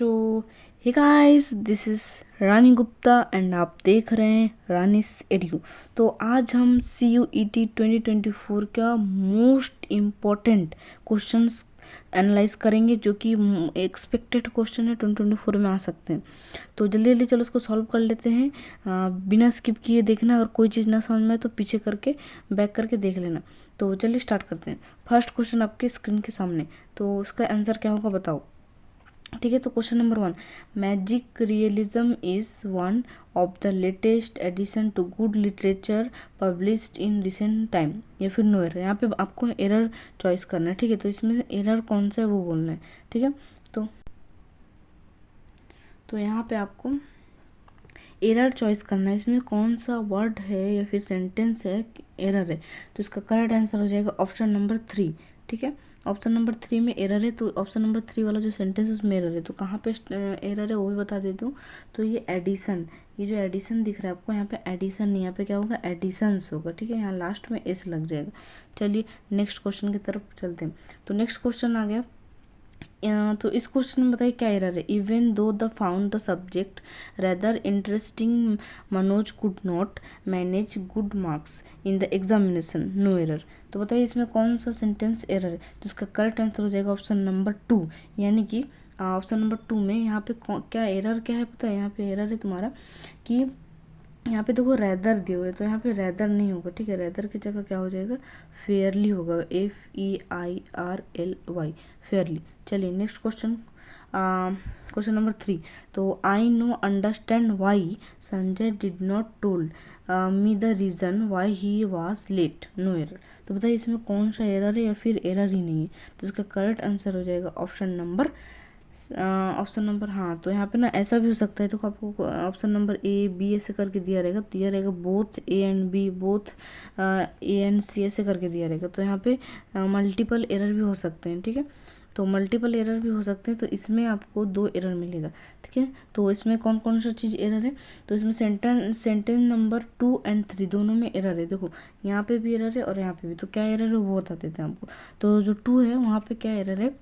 So hey guys, this is Rani Gupta and आप देख रहे हैं रानीस एडू। तो आज हम CUET 2024 का मोस्ट इम्पॉर्टेंट क्वेश्चंस एनालाइज करेंगे, जो कि एक्सपेक्टेड क्वेश्चन है 2024 में आ सकते हैं। तो जल्दी जल्दी चलो उसको सॉल्व कर लेते हैं। बिना स्किप किए देखना, अगर कोई चीज़ ना समझ में आए तो पीछे करके बैक करके देख लेना। तो चलिए स्टार्ट करते हैं। फर्स्ट क्वेश्चन आपके स्क्रीन के सामने, तो उसका आंसर क्या होगा बताओ। ठीक है, तो question number 1, magic realism is one of the latest addition to good literature published in recent time, या फिर नो एरर। यहाँ पे आपको एरर चॉइस करना है। ठीक है, तो इसमें एरर कौन सा है वो बोलना है। ठीक है, तो यहाँ पे आपको एरर चॉइस करना है, इसमें कौन सा वर्ड है या फिर सेंटेंस है एरर है। तो इसका करेक्ट आंसर हो जाएगा ऑप्शन नंबर 3। ठीक है, ऑप्शन नंबर 3 में एरर है, तो ऑप्शन नंबर 3 वाला जो सेंटेंस है उसमें एरर है। तो कहाँ पे एरर है वो भी बता देती हूँ। तो ये एडिशन, ये जो एडिशन दिख रहा है आपको, यहाँ पे एडिशन नहीं, यहाँ पे क्या होगा, एडिशंस होगा। ठीक है, यहाँ लास्ट में एस लग जाएगा। चलिए नेक्स्ट क्वेश्चन की तरफ चलते हैं। तो नेक्स्ट क्वेश्चन आ गया। तो इस क्वेश्चन में बताइए क्या एरर है। Even though the found the subject rather interesting, Manoj could not manage good marks in the examination, no error. तो बताइए इसमें कौन सा सेंटेंस एरर है। तो इसका करेक्ट आंसर हो जाएगा ऑप्शन नंबर 2, यानी कि ऑप्शन नंबर 2 में यहाँ पे क्या एरर क्या है पता है। यहाँ पे एरर है तुम्हारा कि यहाँ पे देखो रैदर दिए हुए, तो यहाँ पे रैदर नहीं होगा। ठीक है, रैदर की जगह क्या हो जाएगा, फेयरली होगा, FEIRLY, फेयरली। चलिए नेक्स्ट क्वेश्चन, क्वेश्चन नंबर 3। तो I no understand why Sanjay did not told me the reason why he was late, no error. तो बताइए इसमें कौन सा एरर है या फिर एरर ही नहीं है। तो इसका करेक्ट आंसर हो जाएगा ऑप्शन नंबर हाँ। तो यहाँ पे ना ऐसा भी हो सकता है, तो आपको ऑप्शन नंबर A B ऐसे करके दिया रहेगा both A and B, both A and C ऐसे करके दिया रहेगा। तो यहाँ पे मल्टीपल एरर भी हो सकते हैं। ठीक है, तो मल्टीपल एरर भी हो सकते हैं, तो इसमें आपको 2 एरर मिलेगा। ठीक है, तो इसमें कौन कौन सा चीज़ एरर है। तो इसमें सेंटेंस नंबर 2 एंड 3 दोनों में एरर है। देखो यहाँ पे भी एरर है और यहाँ पे भी। तो क्या एरर है वो बता देते हैं आपको। तो जो 2 है वहाँ पे क्या एरर है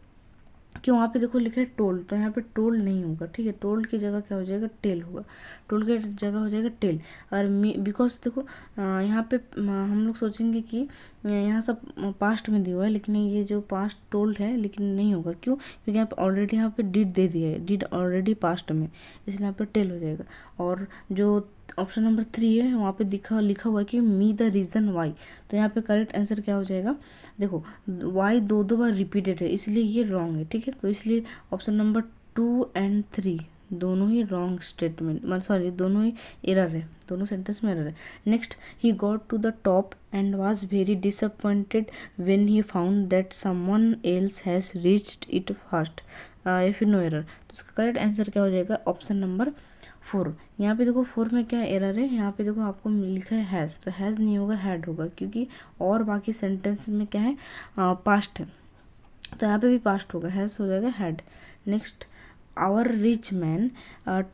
कि वहाँ पे देखो लिखा है टोल्ड, तो यहाँ पे टोल्ड नहीं होगा। ठीक है, टोल्ड की जगह क्या हो जाएगा, टेल होगा। टोल्ड की जगह हो जाएगा टेल। और बिकॉज देखो यहाँ पे हम लोग सोचेंगे कि यहाँ सब पास्ट में दिया हुआ है, लेकिन ये जो पास्ट टोल्ड है, लेकिन नहीं होगा। क्यों, क्योंकि यहाँ पे ऑलरेडी यहाँ पे डिड दे दिया है, डिड ऑलरेडी पास्ट में, इसलिए यहाँ पे टेल हो जाएगा। और जो ऑप्शन नंबर 3 है वहाँ पे लिखा हुआ है कि मी द रीज़न वाई। तो यहाँ पे करेक्ट आंसर क्या हो जाएगा, देखो वाई 2 बार रिपीटेड है, इसलिए ये रॉन्ग है। ठीक है, तो इसलिए ऑप्शन नंबर 2 एंड 3 दोनों ही रॉन्ग स्टेटमेंट, मतलब सॉरी दोनों ही एरर है, दोनों सेंटेंस में एरर है। Next, he got to the top and was very disappointed when he found that someone else has reached it fast, या फिर नो एरर। तो इसका करेक्ट आंसर क्या हो जाएगा, ऑप्शन नंबर 4। यहाँ पे देखो 4 में क्या एरर है, यहाँ पे देखो आपको लिखा है हैज़, तो हैज़ नहीं होगा, हैड होगा, क्योंकि और बाकी सेंटेंस में क्या है, पास्ट है। तो यहाँ पे भी पास्ट होगा, हैज़ हो जाएगा had. Next, our rich man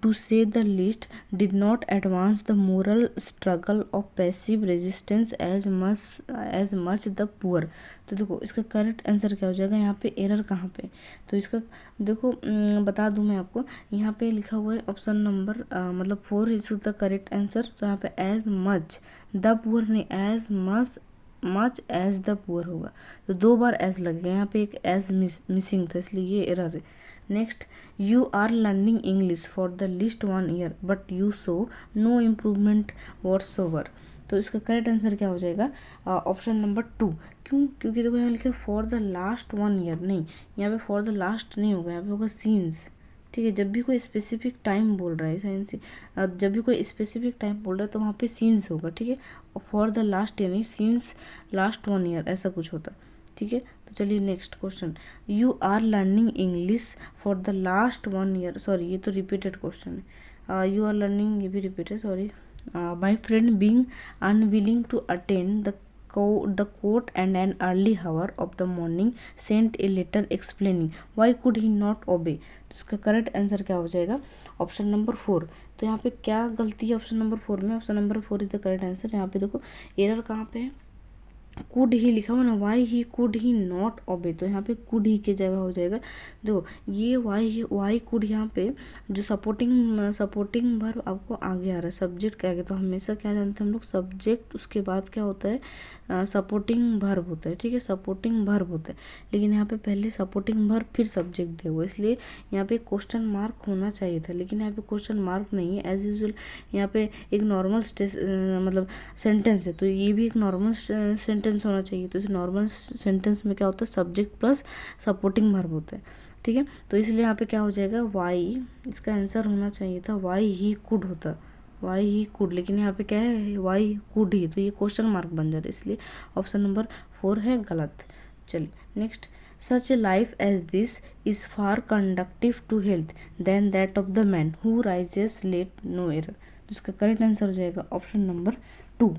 to say the list did not advance the moral struggle of passive resistance as much the poor. तो देखो इसका करेक्ट आंसर क्या हो जाएगा, यहाँ पे एरर कहाँ पे। तो इसका देखो बता दूं मैं आपको, यहाँ पे लिखा हुआ है ऑप्शन नंबर मतलब 4 इज द करेक्ट आंसर। तो यहाँ पे एज मच द पुअर नहीं, as much as the poor होगा। तो 2 बार एज लग गया, यहाँ पे एक एज मिसिंग था, इसलिए ये एरर है। Next, you are learning English for the list 1 year but you show no improvement whatsoever. तो इसका करेक्ट आंसर क्या हो जाएगा, ऑप्शन नंबर 2। क्यों, क्योंकि देखो यहाँ लिखा है फॉर द लास्ट 1 ईयर, नहीं यहाँ पे फॉर द लास्ट नहीं होगा, यहाँ पे होगा सीन्स। ठीक है, जब भी कोई स्पेसिफिक टाइम बोल रहा है साइंस, जब भी कोई स्पेसिफिक टाइम बोल रहा है तो वहाँ पे सीन्स होगा। ठीक है, फॉर द लास्ट यानी सीन्स लास्ट 1 ईयर ऐसा कुछ होता। ठीक है, तो चलिए next question, you are learning English for the last 1 year, sorry ये तो रिपीटेड क्वेश्चन है। यू आर लर्निंग, ये भी repeated, sorry. My friend being unwilling to attend the court and an early hour of the morning sent a letter explaining why could he not obey। तो इसका correct answer क्या हो जाएगा, option number 4। तो यहाँ पे क्या गलती है ऑप्शन नंबर 4 में, option number 4 is the correct answer. यहाँ पे देखो एरर कहाँ पे है, कुड ही लिखा हुआ ना, why he could he not obey, तो यहाँ पे कुड ही की जगह हो जाएगा। देखो ये वाई कुड यहाँ पे जो सपोर्टिंग वर्ब आपको आगे आ रहा है सब्जेक्ट के आगे, तो हमेशा क्या जानते हैं हम लोग, सब्जेक्ट उसके बाद क्या होता है, सपोर्टिंग वर्ब होता है, ठीक है, सपोर्टिंग वर्ब होता है। लेकिन यहाँ पे पहले सपोर्टिंग वर्ब फिर सब्जेक्ट दिया हुआ, इसलिए यहाँ पे क्वेश्चन मार्क होना चाहिए था, लेकिन यहाँ पे क्वेश्चन मार्क नहीं है। एज यूजुअल यहाँ पे एक नॉर्मल मतलब सेंटेंस है, तो ये भी एक नॉर्मल सेंटेंस होना चाहिए। तो इस नॉर्मल सेंटेंस में क्या होता है, सब्जेक्ट प्लस सपोर्टिंग वर्ब होता है, ठीक है। तो इसलिए यहाँ पे क्या हो जाएगा, वाई, इसका आंसर होना चाहिए था वाई ही कुड होता, वाई ही कुड, लेकिन यहाँ पे क्या है, वाई कुड ही, तो ये क्वेश्चन मार्क बन जाता है, इसलिए ऑप्शन नंबर 4 है गलत। चलिए next, such a life as this is far conductive to health than that of the man who rises late no error, तो इसका करेक्ट आंसर हो जाएगा ऑप्शन नंबर 2।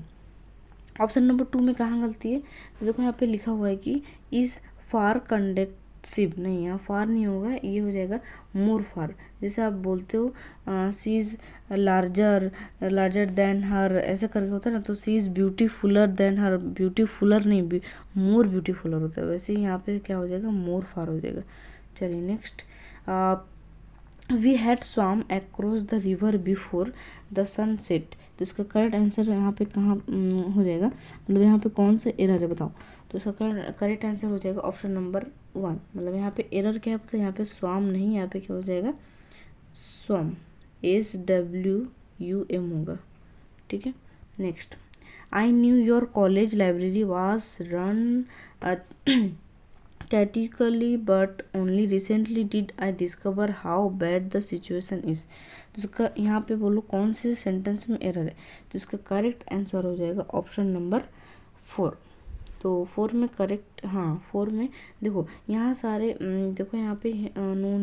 ऑप्शन नंबर 2 में कहाँ गलती है, तो देखो यहाँ पे लिखा हुआ है कि इज फार कंडक्टिव, नहीं यहाँ फार नहीं होगा, ये हो जाएगा मोर फार। जैसे आप बोलते हो सी इज़ लार्जर देन हर, ऐसे करके होता है ना, तो सी इज़ ब्यूटीफुलर देन हर, ब्यूटीफुलर नहीं मोर ब्यूटीफुलर होता है, वैसे ही यहाँ पे क्या हो जाएगा, मोर फार हो जाएगा। चलिए next, we had swam across the river before the sun set, तो इसका करेक्ट आंसर यहाँ पे कहाँ हो जाएगा, मतलब यहाँ पे कौन सा एरर है बताओ, तो इसका करेक्ट आंसर हो जाएगा ऑप्शन नंबर 1। मतलब यहाँ पे एरर क्या है पता है, यहाँ पे स्वाम नहीं, यहाँ पे क्या हो जाएगा, स्वम, SWUM होगा, ठीक है। Next, I knew your college library was run categorically but only recently did I discover how bad the situation is, तो इसका यहाँ पे बोलो कौन से सेंटेंस में एरर है, तो इसका करेक्ट आंसर हो जाएगा ऑप्शन नंबर 4। तो 4 में करेक्ट, हाँ 4 में देखो यहाँ सारे देखो यहाँ पे नो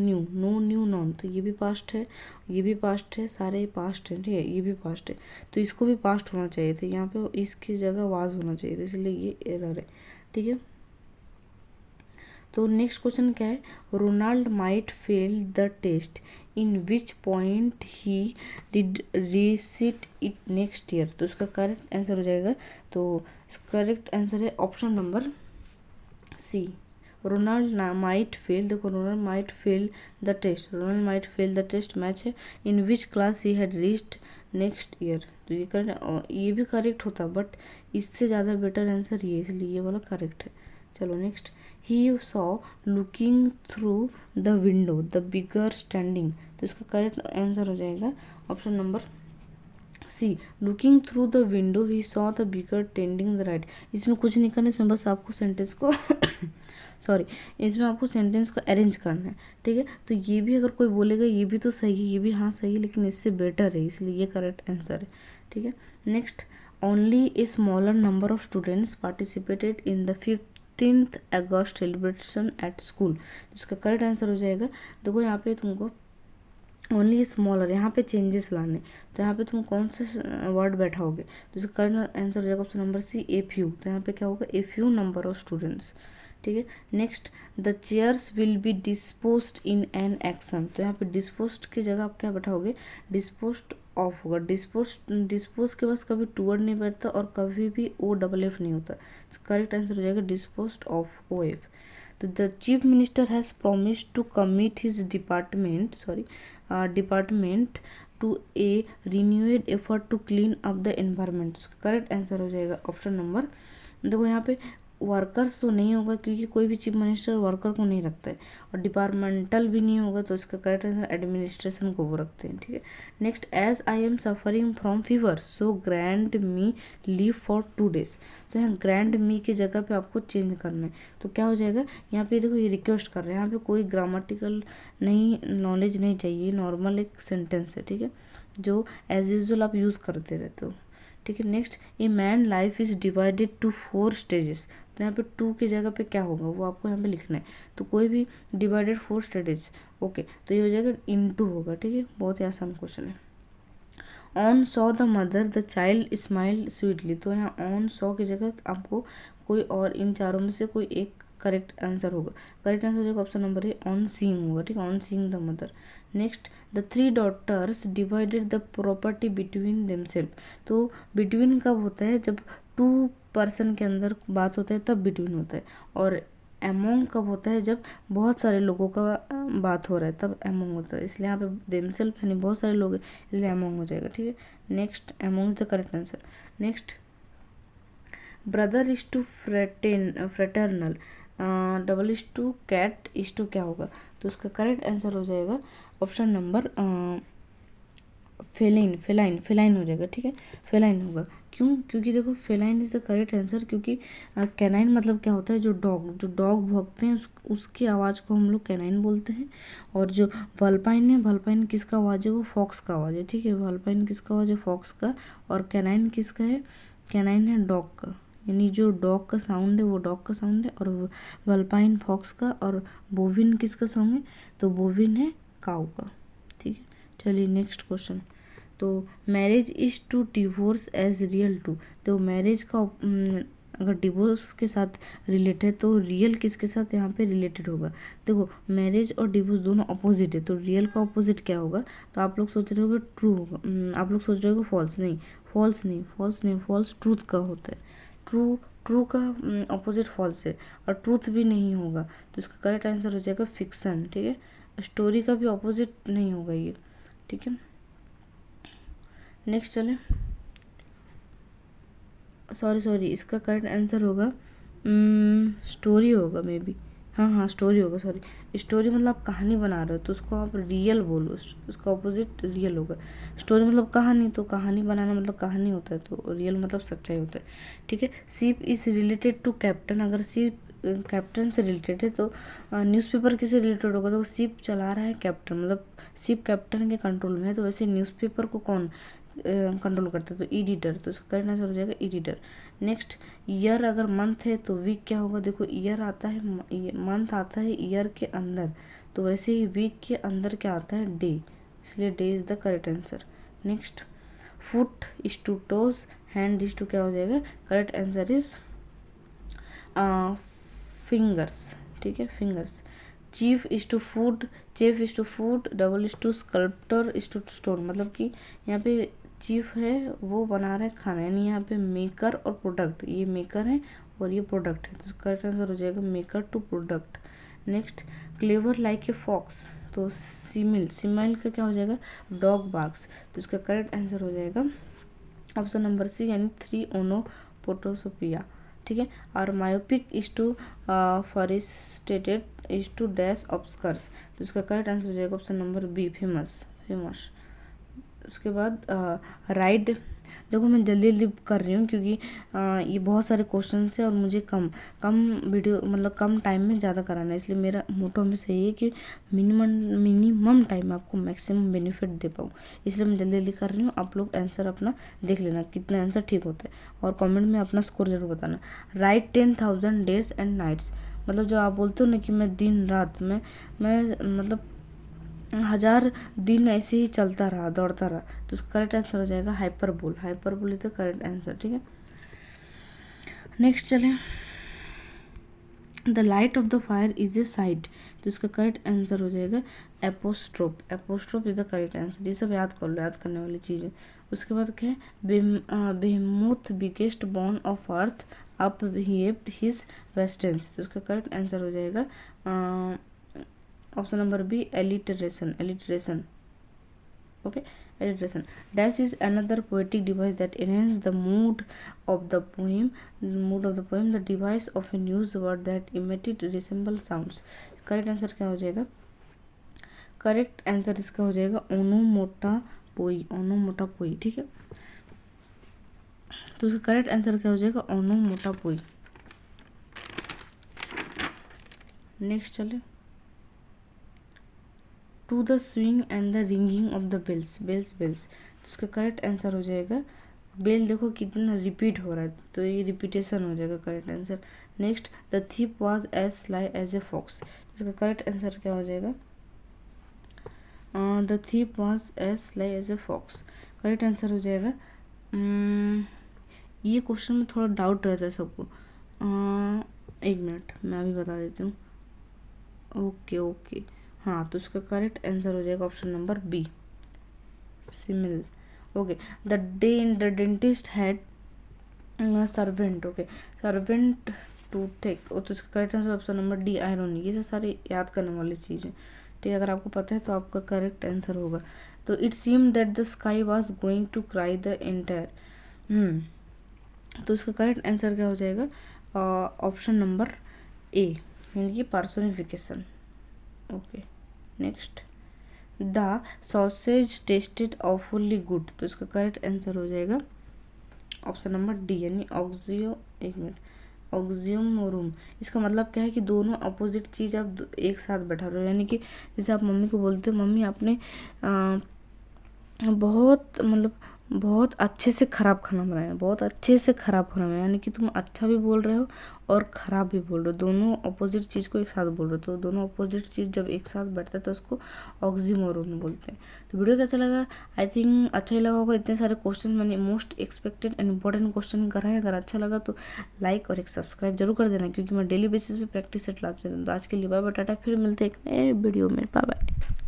न्यू नॉन, तो ये भी पास्ट है, ये भी पास्ट है, सारे पास्ट है, ठीक है, ये भी पास्ट है, तो इसको भी पास्ट होना चाहिए था, यहाँ पे इसकी जगह वाज होना चाहिए था, इसलिए ये एरर है, ठीक है। तो नेक्स्ट क्वेश्चन क्या है, Ronald might fail the test in which point he did resit it next year, तो इसका करेक्ट आंसर हो जाएगा, तो इसका करेक्ट आंसर है option number C, Ronald might fail, देखो Ronald might fail the test, Ronald might fail the test match है, in which class he had reached next year, तो ये करेक्ट, ये भी करेक्ट होता, बट इससे ज़्यादा बेटर आंसर ये, इसलिए ये वाला करेक्ट है। चलो next, he saw looking through the window the bigger standing, तो इसका करेक्ट आंसर हो जाएगा option number C, looking through the window he saw the bigger tending the right. इसमें कुछ नहीं करना, इसमें बस आपको सेंटेंस को सॉरी, इसमें आपको सेंटेंस को अरेंज करना है, ठीक है। तो ये भी अगर कोई बोलेगा ये भी तो सही है, ये भी हाँ सही है, लेकिन इससे बेटर है, इसलिए ये करेक्ट आंसर है, ठीक है। Next, only a smaller number of students participated in the 15th August celebration at school, इसका करेक्ट आंसर हो जाएगा, देखो यहाँ पे तुमको ओनली स्मॉलर, यहाँ पे चेंजेस लाने, तो यहाँ पे तुम कौन से वर्ड बैठाओगे, तो इसका करेक्ट आंसर हो जाएगा option number C, a few, तो यहाँ पे क्या होगा, a few number of students, ठीक है। Next, the chairs will be disposed in an action, तो यहाँ पे डिस्पोज्ड की जगह आप क्या बैठाओगे, डिस्पोज्ड ऑफ होगा, डिस्पोज के पास कभी टू वर्ड नहीं बैठता और कभी भी OFF नहीं होता, तो करेक्ट आंसर हो जाएगा डिस्पोज्ड ऑफ, OF। तो the chief minister has promised to commit his department to a renewed effort to clean up the environment, उसका करेक्ट आंसर हो जाएगा ऑप्शन नंबर, देखो यहाँ पे वर्कर्स तो नहीं होगा क्योंकि कोई भी चीफ मिनिस्टर वर्कर को नहीं रखता है, और डिपार्टमेंटल भी नहीं होगा, तो इसका करेक्ट आंसर एडमिनिस्ट्रेशन को वो रखते हैं, ठीक है। Next, as I am suffering from fever so grant me leave for 2 days, तो यहाँ ग्रैंड मी की जगह पे आपको चेंज करना है, तो क्या हो जाएगा, यहाँ पे देखो ये रिक्वेस्ट कर रहे हैं, यहाँ पे कोई ग्रामेटिकल नहीं नॉलेज नहीं चाहिए, नॉर्मल एक सेंटेंस है, ठीक है, जो एज यूजुअल आप यूज़ करते रहते हो, ठीक है। Next, a man life is divided to 4 stages, तो यहाँ पे 2 की जगह पे क्या होगा वो आपको यहाँ पे लिखना है, तो कोई भी डिवाइडेड 4 stages, ओके, तो ये हो जाएगा इनटू होगा, ठीक है, बहुत ही आसान क्वेश्चन है। On saw the mother the child smile sweetly, तो यहाँ ऑन सॉ की जगह आपको कोई और इन चारों में से कोई एक करेक्ट आंसर होगा। करेक्ट आंसर हो जाएगा option number A, on seeing होगा, ठीक है, on seeing the mother. Next, the 3 daughters divided the property between themselves. तो बिटवीन कब होता है, जब 2 पर्सन के अंदर बात होता है तब बिटवीन होता है, और एमोंग कब होता है, जब बहुत सारे लोगों का बात हो रहा है तब एमोंग होता है। इसलिए यहाँ पे देमसेल्फ यानी बहुत सारे लोग हैं, इसलिए एमोंग हो जाएगा, ठीक है। Next, among is the correct answer. Next, brother is to fraternal, double is to cat is to क्या होगा, तो उसका करेक्ट आंसर हो जाएगा ऑप्शन नंबर फेलाइन हो जाएगा, ठीक है, फेलाइन होगा। क्यों, क्योंकि देखो feline is the correct answer, क्योंकि कैनाइन मतलब क्या होता है, जो डॉग भौंकते हैं उसकी आवाज़ को हम लोग कैनाइन बोलते हैं। और जो वल्पाइन है, वल्पाइन किसका आवाज़ है, वो फॉक्स का आवाज़ है, ठीक है, वल्पाइन किसका आवाज़ है, फॉक्स का। और कैनाइन किसका है, कैनाइन है डॉग का, यानी जो डॉग का साउंड है वो डॉग का साउंड है, और वल्पाइन फॉक्स का। और बोविन किसका सॉन्ग है, तो बोविन है काऊ का, ठीक है। चलिए नेक्स्ट क्वेश्चन। तो marriage is to divorce as real to, तो मैरिज का अगर डिवोर्स के साथ रिलेटेड है तो रियल किसके साथ यहाँ पे रिलेटेड होगा। देखो मैरिज और डिवोर्स दोनों अपोजिट है, तो रियल का अपोजिट क्या होगा, तो आप लोग सोच रहे होगे ट्रू होगा, आप लोग सोच रहे हो फॉल्स, नहीं फॉल्स ट्रूथ का होता है। ट्रू का अपोजिट फॉल्स है, और ट्रूथ भी नहीं होगा, तो इसका करेक्ट आंसर हो जाएगा फिक्सन, ठीक है। स्टोरी का भी अपोजिट नहीं होगा ये, ठीक है। नेक्स्ट चले, सॉरी इसका करेक्ट आंसर होगा स्टोरी होगा मे बी, हाँ स्टोरी होगा, सॉरी स्टोरी मतलब आप कहानी बना रहे हो तो उसको आप रियल बोलो, उसका ऑपोजिट रियल होगा। स्टोरी मतलब कहानी, तो कहानी बनाना मतलब कहानी होता है, तो रियल मतलब सच्चाई होता है, ठीक है। सीप इज रिलेटेड टू कैप्टन, अगर सीप कैप्टन से रिलेटेड है तो न्यूज़पेपर किससे रिलेटेड होगा, तो सीप चला रहा है कैप्टन, मतलब सीप कैप्टन के कंट्रोल में है, तो वैसे न्यूज़पेपर को कौन कंट्रोल करता है, तो एडिटर, तो इसका करेक्ट आंसर हो जाएगा एडिटर। नेक्स्ट, ईयर अगर मंथ है तो वीक क्या होगा, देखो ईयर आता है, मंथ आता है ईयर के अंदर, तो वैसे ही वीक के अंदर क्या आता है, डे, इसलिए day is the correct answer. Next, foot is to toes, hand is to क्या हो जाएगा, करेक्ट आंसर इज फिंगर्स, ठीक है, fingers. Chef is to food, double is to sculptor is to stone, मतलब कि यहाँ पे चीफ है वो बना रहा है खाना, यानी यहाँ पे मेकर और प्रोडक्ट, ये मेकर है और ये प्रोडक्ट है, तो करेक्ट आंसर हो जाएगा maker to product. Next, clever like a fox, तो सीमिल का क्या हो जाएगा, डॉग बार्क्स, तो इसका करेक्ट आंसर हो जाएगा ऑप्शन नंबर सी, यानी 3 ओनोपोटोपोइया, ठीक है। और myopic is to foresighted is to dash obscures, तो इसका करेक्ट आंसर हो जाएगा ऑप्शन नंबर बी, फेमस। उसके बाद राइड, देखो मैं जल्दी जल्दी कर रही हूँ क्योंकि ये बहुत सारे क्वेश्चन है और मुझे कम वीडियो मतलब कम टाइम में ज़्यादा कराना है, इसलिए मेरा मोटो हमेशा यही है कि मिनिमम टाइम में आपको मैक्सिमम बेनिफिट दे पाऊँ, इसलिए मैं जल्दी जल्दी कर रही हूँ। आप लोग आंसर अपना देख लेना कितना आंसर ठीक होता है, और कमेंट में अपना स्कोर जरूर बताना। राइट 10,000 डेज एंड नाइट्स, मतलब जो आप बोलते हो ना कि मैं दिन रात में मैं मतलब 1000 दिन ऐसे ही चलता रहा, दौड़ता रहा, तो उसका करेक्ट आंसर हो जाएगा hyperbole is the correct answer, ठीक है। नेक्स्ट चले, the light of the fire is a side, तो इसका करेक्ट आंसर हो जाएगा apostrophe is the correct answer. ये सब याद कर लो, याद करने वाली चीज़ है। उसके बाद क्या है, behemoth biggest born of earth up his westerns, तो इसका करेक्ट आंसर हो जाएगा option number B, alliteration, okay, alliteration. Dash is another poetic device that enhances the mood of the poem, the device often used word that imitate resemble sounds. Correct answer क्या हो जाएगा, correct answer इसका हो जाएगा ओनोमोटापोई, ठीक है। तो इसका करेक्ट आंसर क्या हो जाएगा, ओनोमोटापोई। नेक्स्ट चले, to the swing and the ringing of the bells, तो इसका करेक्ट आंसर हो जाएगा बेल, देखो कितना रिपीट हो रहा है तो ये रिपीटेशन हो जाएगा correct answer. Next, the thief was as sly as a fox, इसका करेक्ट आंसर क्या हो जाएगा, the thief was as sly as a fox, correct answer हो जाएगा। ये क्वेश्चन में थोड़ा डाउट रहता है सबको, एक मिनट मैं अभी बता देती हूँ। ओके, हाँ, तो इसका करेक्ट आंसर हो जाएगा option number B, simile. Okay, the dentist had servant. Okay, servant to take, तो इसका correct answer option number D, irony. ये सब सारी याद करने वाली चीज़ है, ठीक है। अगर आपको पता है तो आपका करेक्ट आंसर होगा। तो it seem that the sky was going to cry the entire. तो इसका करेक्ट आंसर क्या हो जाएगा, ऑप्शन नंबर ए, यानी कि personification. Okay, next, the sausage tested awfully good. तो इसका करेक्ट आंसर हो जाएगा ऑप्शन नंबर डी, यानी ऑक्सियो, एक मिनट, ऑक्सियोमोरुम। इसका मतलब क्या है कि दोनों अपोजिट चीज़ आप एक साथ बैठा रहे हो, यानी कि जैसे आप मम्मी को बोलते हो, मम्मी आपने बहुत मतलब बहुत अच्छे से ख़राब खाना बनाया, बहुत अच्छे से ख़राब खाना बनाया, यानी कि तुम अच्छा भी बोल रहे हो और ख़राब भी बोल रहे हो, दोनों अपोजिट चीज़ को एक साथ बोल रहे हो। तो दोनों अपोजिट चीज़ जब एक साथ बैठता है तो उसको ऑक्सीमोरोन बोलते हैं। तो वीडियो कैसा लगा, आई थिंक अच्छा ही लगा होगा। इतने सारे क्वेश्चन मैंने most expected and important question कराए। अगर अच्छा लगा तो लाइक और एक सब्सक्राइब जरूर कर देना, क्योंकि मैं डेली बेसिस पे प्रैक्टिस सेट लाते रहती हूँ। तो आज के लिए बाय बाय, टाटा, फिर मिलते हैं एक नए वीडियो में, बाय बाय।